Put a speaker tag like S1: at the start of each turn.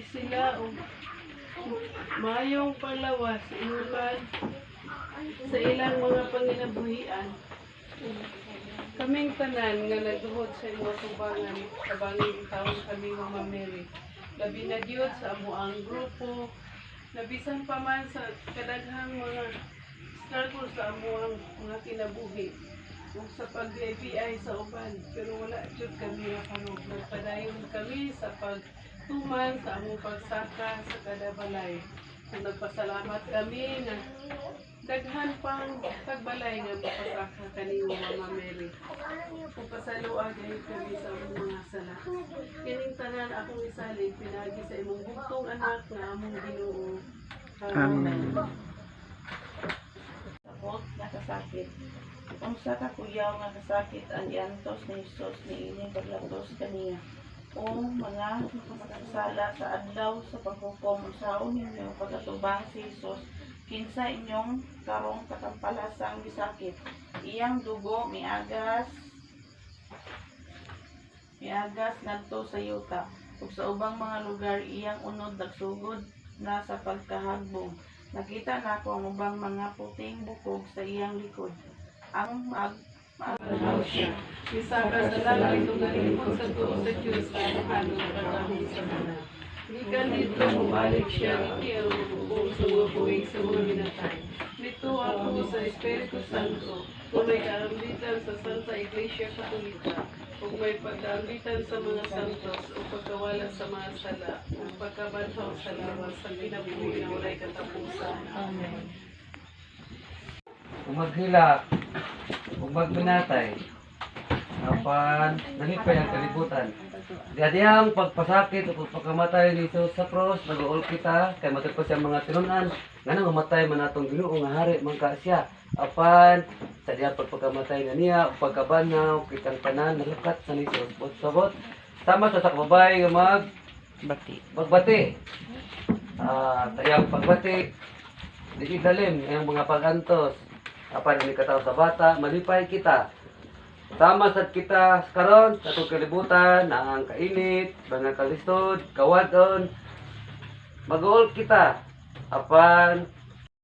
S1: nagbigay sila og mayong panglawas inuban sa ilang mga panginabuhian. Kaming tanan nga nagduhod sa imong tubangan kabanging taon kami Mama Mary. Labi na Diyos sa amuang grupo, nabisan pa man sa kadaghang mga struggle sa amuang mga kinabuhi ug sa pag-BI sa uban, pero wala jud kami nakanog. Nagpadayon kami sa pagtuman sa among pagsaka sa kada balay. Nagpasalamat kami na daghan pang pagbalay nga mapasaka kanimo Mama Mary. Kung pasaluag ay kami sa among mga sala. Kining tanan akong isalig pinagi sa imong bugtong anak nga among Ginoo. Amen.
S2: Sakot nakasakit. Kung sa kakuyaw nga kasakit ang iantos ni Jesus ni ini paglatos kaniya. O mga makasala sa adlaw sa paghukom usaon ninyo pagkatubang si Jesus kinsa inyong karong katampalasang bisakit. Iyang dugo miagas ngadto sa yuta ug sa ubang mga lugar iyang unod nagsugod na sa pagkahagbong. Nakita nako ang ubang mga puting bukog sa iyang likod. Ang
S1: siya. Misaka sa langit ug nalipod sa tuo sa Diyos sa ano pagkahon sa mga. Gikan dito bumalik siya iti ang bubong sa mga buwig sa mga binatay. Dito ako sa Espiritu Santo, kung may kaambitan sa Santa Iglesia Katolika, kung may pagkaambitan sa mga santos o pagkawala sa mga sala, o pagkabanhaw sa lawas sa kinabuhi na walay katapusan. Amen.
S3: Kung maghila, kung magbinatay, apan nalipay ang kalibutan. Diyang pagpasakit o pagpakamatay ni Jesus sa cross, nag-uol kita, kay matagpo siya mga tinunan, nga nang mamatay man atong Ginoo nga hari man ka siya. Apan sa diyang pagpakamatay na niya, pagkabanaw, kitang tanan, nalukat sa ni Jesus. Sabot, sama sa sakbabay nga magbati. Tayang pagbati, di dalim, ang mga pagantos. Apan ni kataw sa bata, malipay kita. Tama sad kita karon sa atong kalibutan, ang kainit, mga kalisod, kawadon. Mag-uol kita. Apan